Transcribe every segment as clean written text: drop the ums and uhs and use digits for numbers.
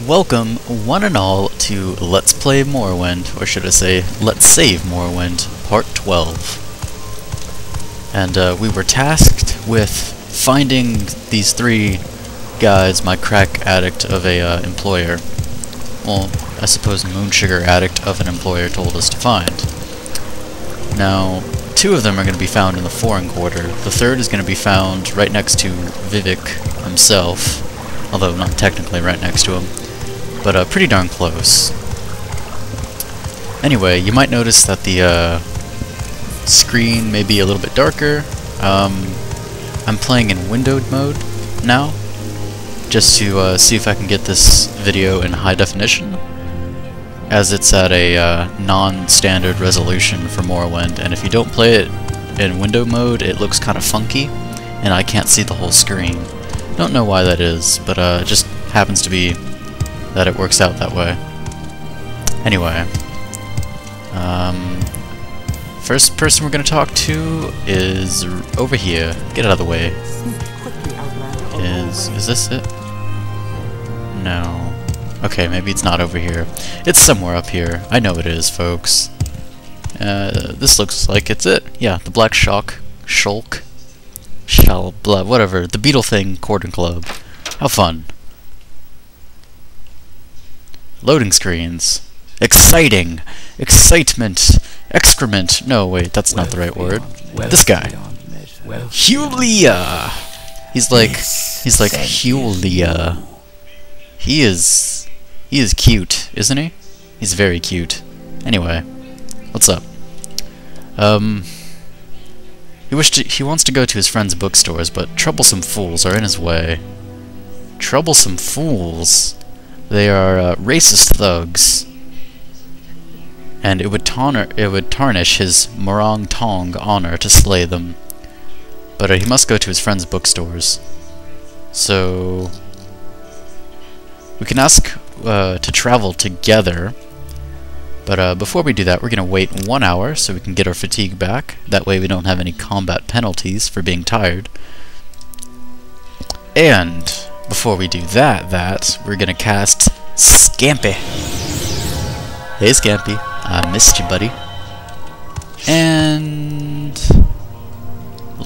Welcome, one and all, to Let's Play Morrowind, or should I say, Let's Save Morrowind, Part 12. And we were tasked with finding these three guys, my crack addict of a employer. Well, I suppose moonsugar addict of an employer told us to find. Now, two of them are going to be found in the foreign quarter. The third is going to be found right next to Vivek himself, although not technically right next to him, but pretty darn close. Anyway, you might notice that the screen may be a little bit darker. I'm playing in windowed mode now, just to see if I can get this video in high definition, as it's at a non-standard resolution for Morrowind, and if you don't play it in window mode, it looks kind of funky, and I can't see the whole screen. Don't know why that is, but it just happens to be that it works out that way. Anyway, first person we're going to talk to is over here. Get out of the way. Is this it? No. Okay, maybe it's not over here. It's somewhere up here. I know it is, folks. This looks like it's it. Yeah, the Black Shulk, whatever, the beetle thing, Cordon Club. How fun. Loading screens. Exciting. Excitement. Excrement. No, wait, that's not the right word. This guy. Hulia! He's like Hulia. He is cute, isn't he? He's very cute. Anyway, what's up? He wants to go to his friend's bookstores, but troublesome fools are in his way. Troublesome fools? They are racist thugs, and it would tarnish his Morang Tong honor to slay them. But he must go to his friend's bookstores. So we can ask to travel together. But before we do that, we're going to wait 1 hour so we can get our fatigue back. That way we don't have any combat penalties for being tired. And before we do that, we're going to cast Scampy. Hey Scampy, I missed you, buddy. And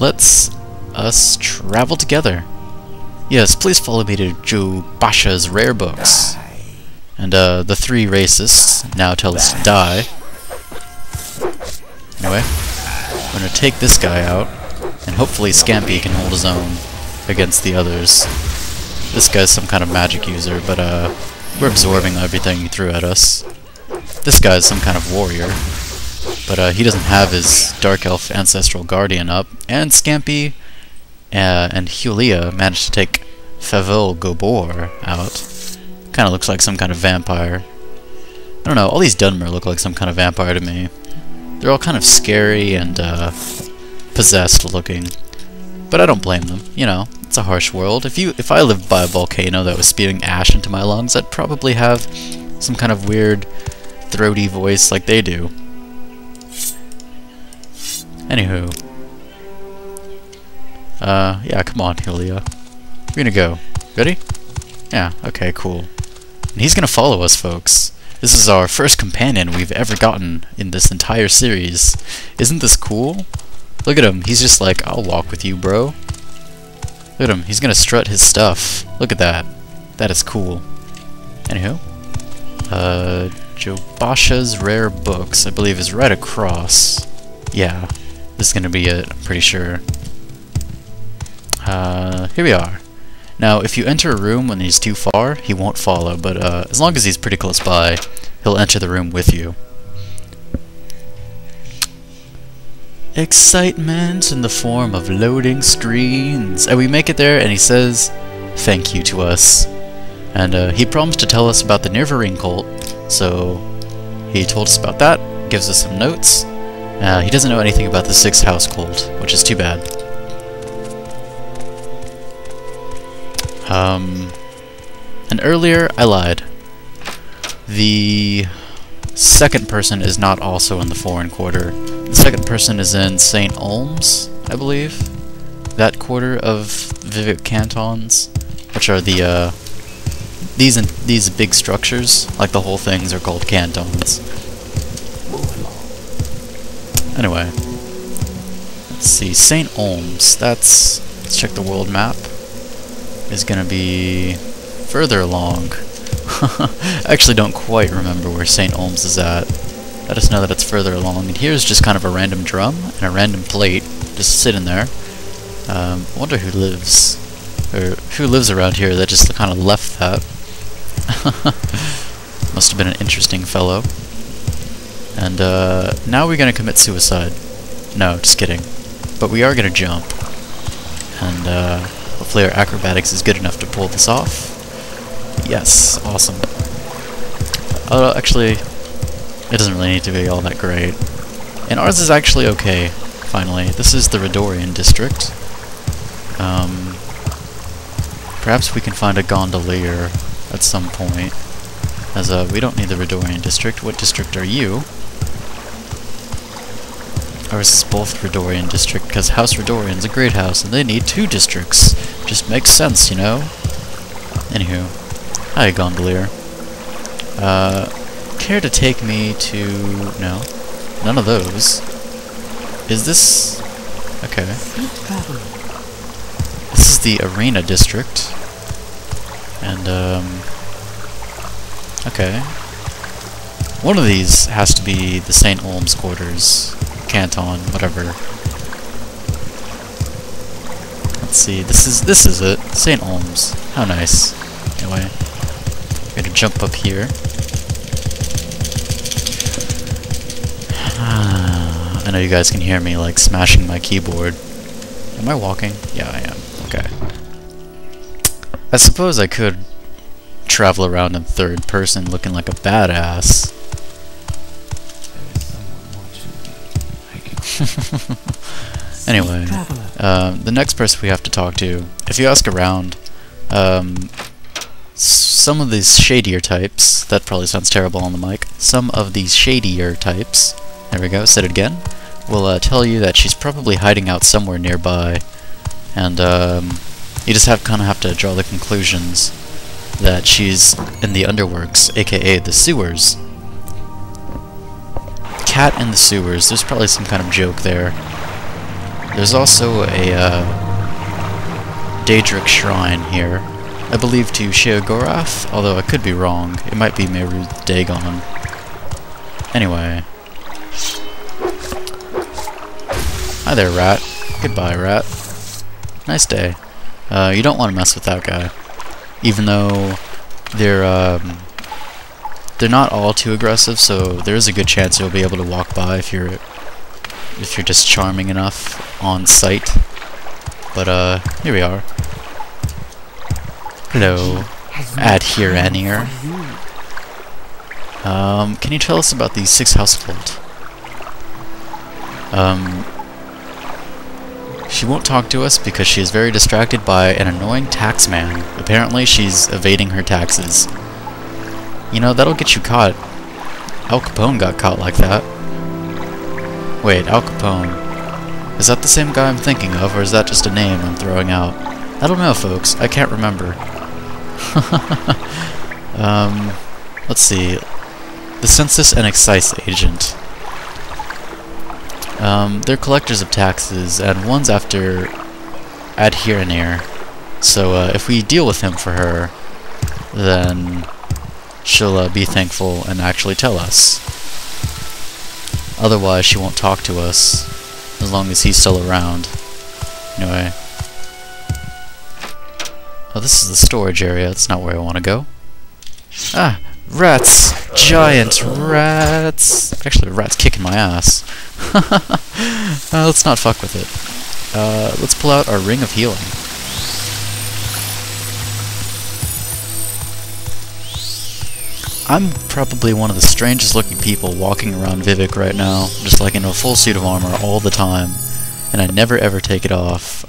let's us travel together. Yes, please follow me to Joe Basha's rare books. And the three racists now tell us to die. Anyway, we're gonna take this guy out, and hopefully Scampy can hold his own against the others. This guy's some kind of magic user, but we're absorbing everything he threw at us. This guy's some kind of warrior, but he doesn't have his Dark Elf Ancestral Guardian up, and Scampy and Hulia managed to take Favil Gobor out. Kinda looks like some kind of vampire. I don't know, all these Dunmer look like some kind of vampire to me. They're all kind of scary and possessed looking. But I don't blame them, you know, it's a harsh world. If I lived by a volcano that was spewing ash into my lungs, I'd probably have some kind of weird throaty voice like they do. Anywho. Yeah, come on, Julia. We're gonna go. Ready? Yeah, okay, cool. And he's gonna follow us, folks. This is our first companion we've ever gotten in this entire series. Isn't this cool? Look at him, he's just like, I'll walk with you, bro. Look at him, he's gonna strut his stuff. Look at that. That is cool. Anywho. Joe Basha's rare books, I believe, is right across. Yeah, this is gonna be it, I'm pretty sure. Here we are. Now, if you enter a room when he's too far, he won't follow, but as long as he's pretty close by, he'll enter the room with you. Excitement in the form of loading screens. And we make it there, and he says thank you to us. And he promised to tell us about the Nirvarine cult, so he told us about that, gives us some notes. He doesn't know anything about the Sixth House cult, which is too bad. And earlier, I lied. The second person is not also in the foreign quarter. The second person is in St. Olms, I believe. That quarter of Vivek cantons, which are the these big structures, like the whole things, are called cantons. Anyway, let's see. St. Olms. Let's check the world map. Is gonna be further along. I actually don't quite remember where St. Olms is at. I just know that it's further along. And here's just kind of a random drum and a random plate just sitting there. I wonder who lives, or who lives around here that just kind of left that. Must have been an interesting fellow. And now we're gonna commit suicide. No, just kidding. But we are gonna jump. And hopefully our acrobatics is good enough to pull this off. Yes, awesome. Actually, it doesn't really need to be all that great. And ours is actually okay, finally. This is the Redorian district. Perhaps we can find a gondolier at some point. As we don't need the Redorian district. What district are you? Ours is both Redorian district, because House Redorian's a great house, and they need 2 districts. Just makes sense, you know? Anywho. Hi, gondolier. Care to take me to... No. None of those. Is this... Okay. This is the Arena district. And, okay. One of these has to be the St. Olms quarters. Canton, whatever. Let's see, this is it. St. Olms. How nice. Anyway. I'm gonna jump up here. I know you guys can hear me like smashing my keyboard. Am I walking? Yeah, I am. Okay. I suppose I could travel around in third person looking like a badass. Anyway, the next person we have to talk to, if you ask around, some of these shadier types, that probably sounds terrible on the mic, some of these shadier types, there we go, said it again, will tell you that she's probably hiding out somewhere nearby, and you just kind of have to draw the conclusions that she's in the underworks, aka the sewers. Cat in the sewers, there's probably some kind of joke there. There's also a Daedric shrine here, I believe to Sheogorath, although I could be wrong. It might be Meruth Dagon. Anyway. Hi there, rat. Goodbye, rat. Nice day. You don't want to mess with that guy. Even though they're not all too aggressive, so there is a good chance you'll be able to walk by if you're just charming enough on sight. But here we are. Hello, Adheranier. Can you tell us about the 6 household? She won't talk to us because she is very distracted by an annoying taxman. Apparently she's evading her taxes. You know, that'll get you caught. Al Capone got caught like that. Wait, Al Capone. Is that the same guy I'm thinking of, or is that just a name I'm throwing out? I don't know, folks. I can't remember. Let's see. The Census and Excise Agent. They're collectors of taxes, and one's after Adheranier. So, if we deal with him for her, then she'll be thankful and actually tell us. Otherwise, she won't talk to us, as long as he's still around. Anyway. Oh, this is the storage area. That's not where I want to go. Ah! Rats! Giant rats! Actually, a rat's kicking my ass. Let's not fuck with it. Let's pull out our Ring of Healing. I'm probably one of the strangest looking people walking around Vivek right now, just like in a full suit of armor all the time, and I never ever take it off.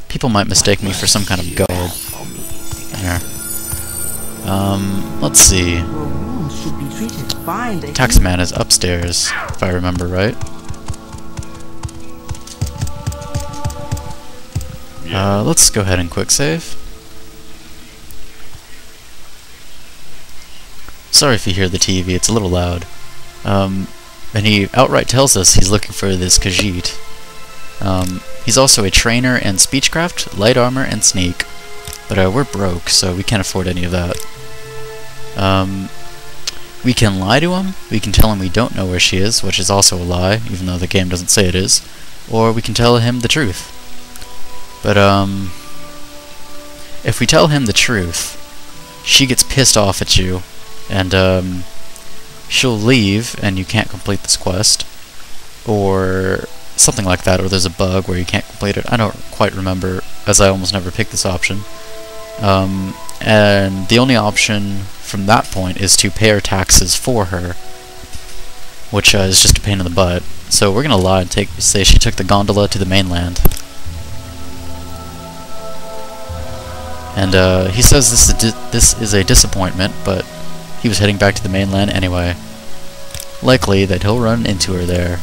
People might mistake me for some kind of garb. There. Let's see. Taxman is upstairs, if I remember right. Let's go ahead and quick save. Sorry if you hear the TV, it's a little loud. And he outright tells us he's looking for this Khajiit. He's also a trainer in speechcraft, light armor, and sneak. But we're broke, so we can't afford any of that. We can lie to him, we can tell him we don't know where she is, which is also a lie, even though the game doesn't say it is. Or we can tell him the truth. But, if we tell him the truth, she gets pissed off at you, and, she'll leave, and you can't complete this quest. Or something like that, or there's a bug where you can't complete it. I don't quite remember, as I almost never pick this option. And the only option from that point is to pay her taxes for her, which is just a pain in the butt. So we're gonna lie and say she took the gondola to the mainland. And he says this is a disappointment, but he was heading back to the mainland anyway. Likely that he'll run into her there.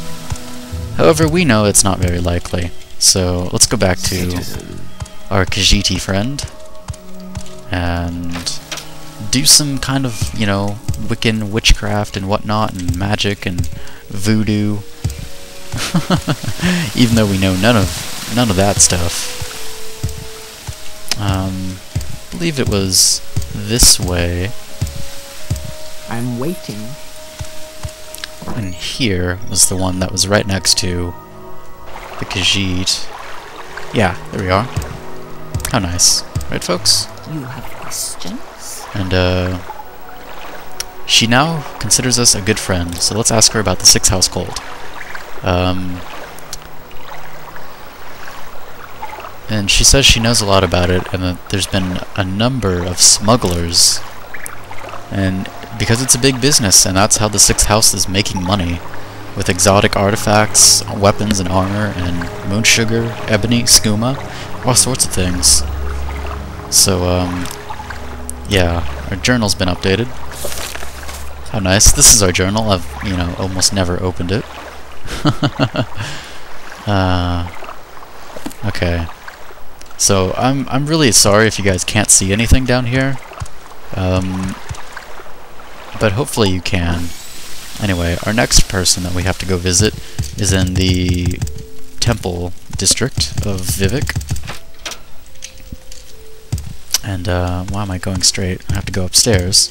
However, we know it's not very likely. So let's go back to our Khajiiti friend and do some kind of, you know, Wiccan witchcraft and whatnot, and magic and voodoo. Even though we know none of that stuff. I believe it was this way. I'm waiting. And here was the one that was right next to the Khajiit. Yeah, there we are. How nice. Right, folks? You have questions? And, she now considers us a good friend, so let's ask her about the 6th house cult. And she says she knows a lot about it, and that there's been a number of smugglers. And because it's a big business, and that's how the 6th house is making money. With exotic artifacts, weapons and armor, and moon sugar, ebony, skooma, all sorts of things. So, yeah, our journal's been updated. How nice. This is our journal. I've, you know, almost never opened it. Okay. So, I'm really sorry if you guys can't see anything down here. But hopefully you can. Anyway, our next person that we have to go visit is in the temple district of Vivek. And, why am I going straight? I have to go upstairs.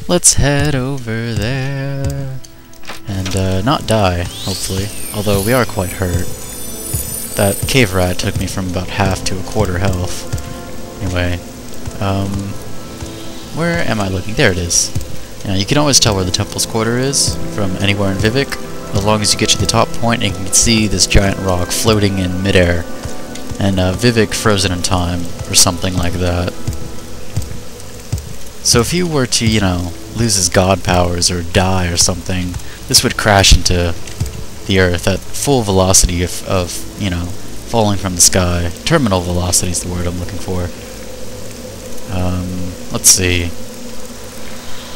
Let's head over there. And, not die, hopefully. Although, we are quite hurt. That cave rat took me from about half to a quarter health. Anyway, where am I looking? There it is. Now, you can always tell where the temple's quarter is from anywhere in Vivek, as long as you get to the top point and you can see this giant rock floating in midair. And Vivek frozen in time, or something like that. So if you were to, you know, lose his god powers or die or something, this would crash into the earth at full velocity of, you know, falling from the sky. Terminal velocity is the word I'm looking for. Let's see.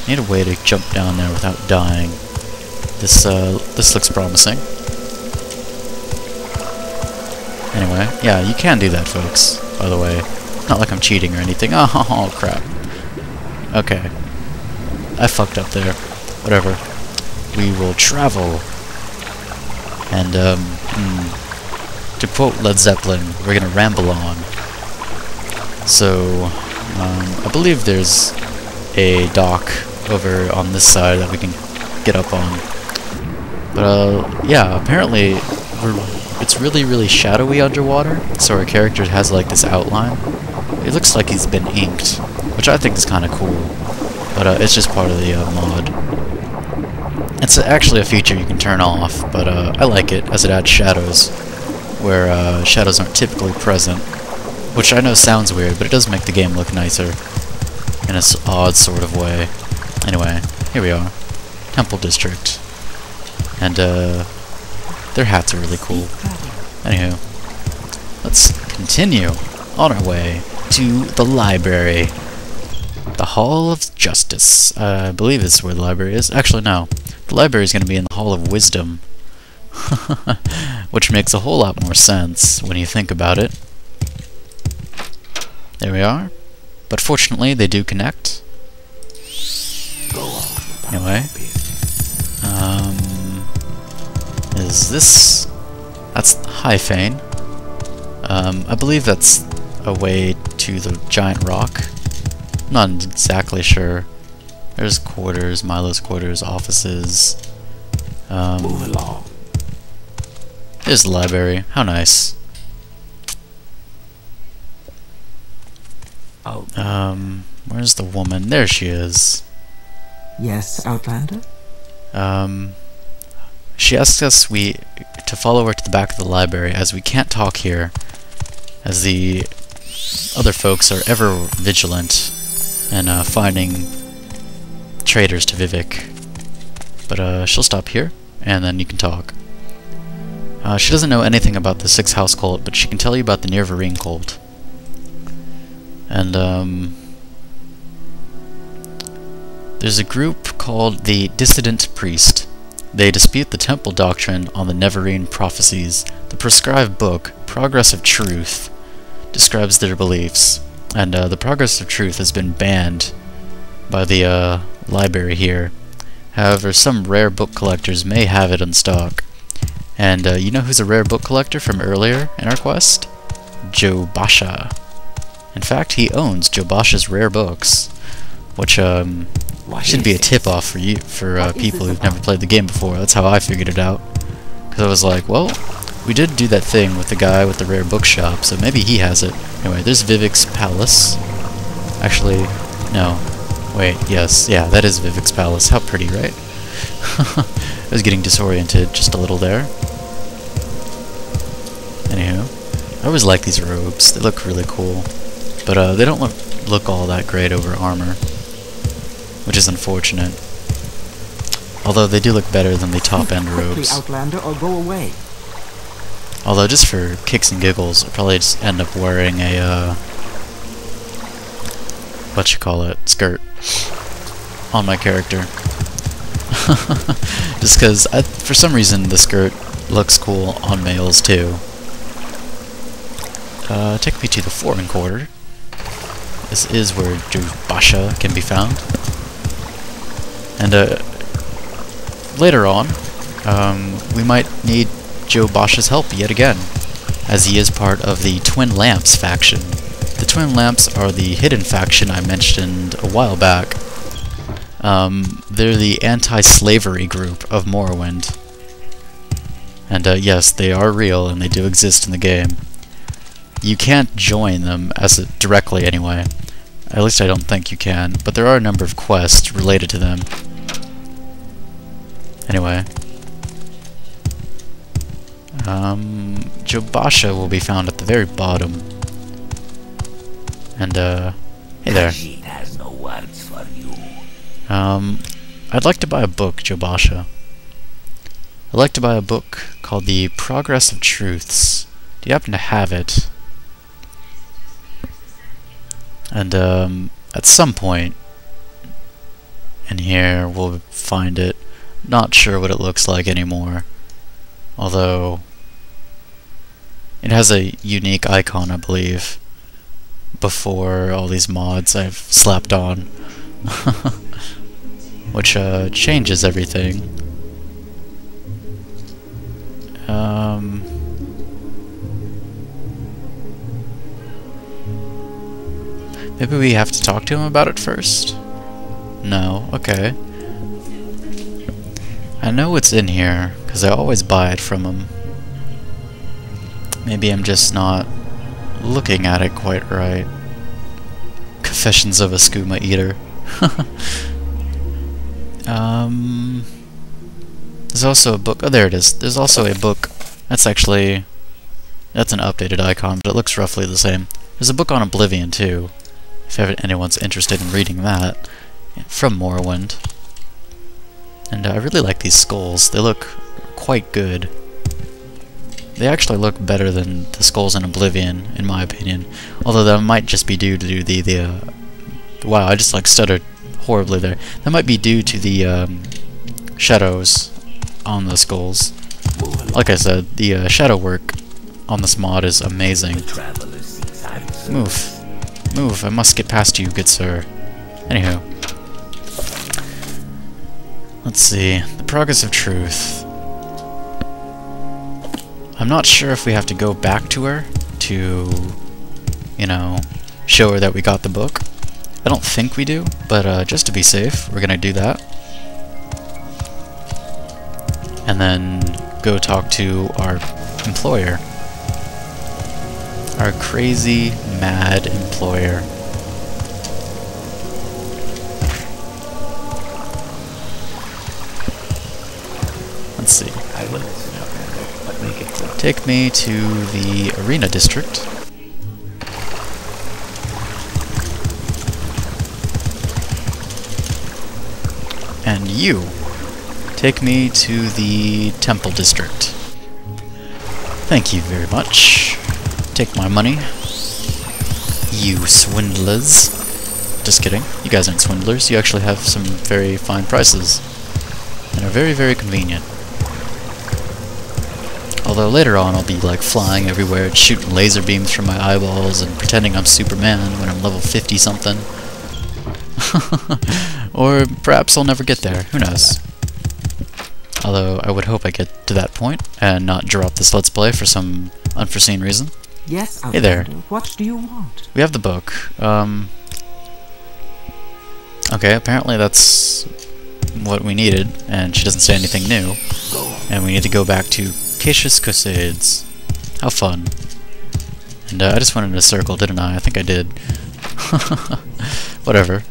I need a way to jump down there without dying. This looks promising. Anyway, yeah, you can do that, folks, by the way. Not like I'm cheating or anything. Oh, crap. Okay. I fucked up there. Whatever. We will travel. And, to quote Led Zeppelin, we're gonna ramble on. So, I believe there's a dock over on this side that we can get up on. But, yeah, apparently it's really, really shadowy underwater, so our character has, like, this outline. It looks like he's been inked, which I think is kind of cool. But, it's just part of the, mod. It's actually a feature you can turn off, but, I like it, as it adds shadows, where, shadows aren't typically present. Which I know sounds weird, but it does make the game look nicer. In an odd sort of way. Anyway, here we are. Temple District. And, their hats are really cool. Anywho, let's continue on our way to the library. The Hall of Justice. I believe this is where the library is. Actually, no. The library is going to be in the Hall of Wisdom. Which makes a whole lot more sense when you think about it. There we are. But fortunately, they do connect. Anyway. Is this... That's Hyphane. I believe that's a way to the giant rock. I'm not exactly sure. There's quarters, Milo's quarters, offices. Move along. There's the library. How nice. Where's the woman? There she is. Yes, Outlander? She asks us to follow her to the back of the library, as we can't talk here, as the other folks are ever vigilant and finding traitors to Vivek. But she'll stop here, and then you can talk. She doesn't know anything about the Six House cult, but she can tell you about the Nirvarine cult. And there's a group called the Dissident Priest. They dispute the temple doctrine on the Neverine prophecies. The prescribed book, Progress of Truth, describes their beliefs. And the Progress of Truth has been banned by the library here. However, some rare book collectors may have it in stock. And you know who's a rare book collector from earlier in our quest? Joe Basha. In fact, he owns Joe Basha's rare books, which should be a tip-off for people who've never played the game before. That's how I figured it out. Because I was like, well, we did do that thing with the guy with the rare bookshop, so maybe he has it. Anyway, there's Vivek's palace. Actually, no. Wait, yes, yeah, that is Vivek's palace. How pretty, right? I was getting disoriented just a little there. Anywho, I always like these robes. They look really cool. But they don't look all that great over armor, which is unfortunate. Although they do look better than the top-end robes. Outlander, or go away. Although just for kicks and giggles, I'll probably just end up wearing a skirt on my character. Just because for some reason the skirt looks cool on males too. Take me to the foreign quarter. This is where Joe Basha can be found. And later on, we might need Joe Basha's help yet again, as he is part of the Twin Lamps faction. The Twin Lamps are the hidden faction I mentioned a while back. They're the anti-slavery group of Morrowind. And yes, they are real and they do exist in the game. You can't join them directly anyway. At least I don't think you can, but there are a number of quests related to them. Anyway. Joe Basha will be found at the very bottom. And, hey there. Has no words for you. I'd like to buy a book, Joe Basha. I'd like to buy a book called The Progress of Truths. Do you happen to have it? And, at some point in here, we'll find it. Not sure what it looks like anymore. Although, it has a unique icon, I believe, before all these mods I've slapped on. Which, changes everything. Maybe we have to talk to him about it first? No, okay. I know it's in here, because I always buy it from him. Maybe I'm just not looking at it quite right. Confessions of a Skooma Eater. There's also a book. Oh, there it is. There's also a book. That's an updated icon, but it looks roughly the same. There's a book on Oblivion, too, if anyone's interested in reading that, from Morrowind. And I really like these skulls. They look quite good. They actually look better than the skulls in Oblivion, in my opinion. Although that might just be due to the wow, I just stuttered horribly there. That might be due to the shadows on the skulls. Like I said, the shadow work on this mod is amazing. Move. Move, I must get past you, good sir. Anywho. Let's see. The Progress of Truth. I'm not sure if we have to go back to her to, you know, show her that we got the book. I don't think we do, but just to be safe, we're gonna do that. And then go talk to our employer. Our crazy, mad employer. Let's see. I will listen, Outlander, but make it quick. Take me to the Arena District. And you, take me to the Temple District. Thank you very much. Take my money. You swindlers. Just kidding. You guys aren't swindlers. You actually have some very fine prices. And are very, very convenient. Although later on I'll be like flying everywhere, shooting laser beams from my eyeballs and pretending I'm Superman when I'm level 50 something. Or perhaps I'll never get there, who knows. Although I would hope I get to that point and not drop this Let's Play for some unforeseen reason. Yes, Hey there. What do you want? We have the book. Okay, apparently that's what we needed, and she doesn't say anything new. And we need to go back to Cassius Cosades. How fun. And I just went in a circle, didn't I? I think I did. Whatever.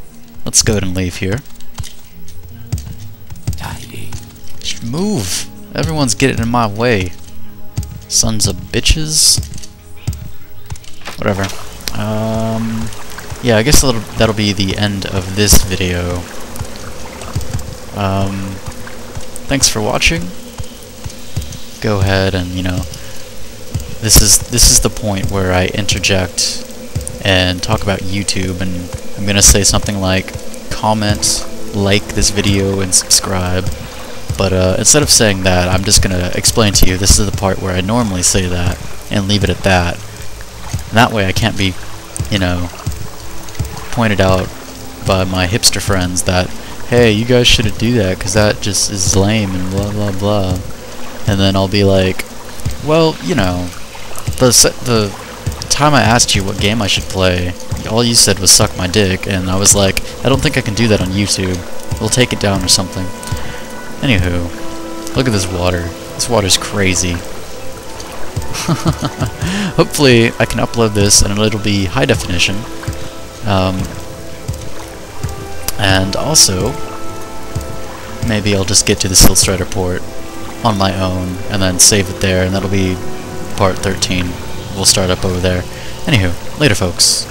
Let's go ahead and leave here. Tidy. Move! Everyone's getting in my way. Sons of bitches. Whatever. Yeah, I guess that'll be the end of this video. Thanks for watching. Go ahead and, you know, this is the point where I interject and talk about YouTube, and I'm gonna say something like comment, like this video, and subscribe. But instead of saying that, I'm just gonna explain to you this is the part where I normally say that and leave it at that. And that way I can't be, you know, pointed out by my hipster friends that, hey, you guys shouldn't do that because that just is lame and blah blah blah. And then I'll be like, well, you know, the time I asked you what game I should play, all you said was suck my dick, and I was like, I don't think I can do that on YouTube. We'll take it down or something. Anywho, look at this water. This water's crazy. Hopefully I can upload this and it'll be high definition. And also, maybe I'll just get to the Silstrider port on my own and then save it there, and that'll be part 13. We'll start up over there. Anywho, later folks.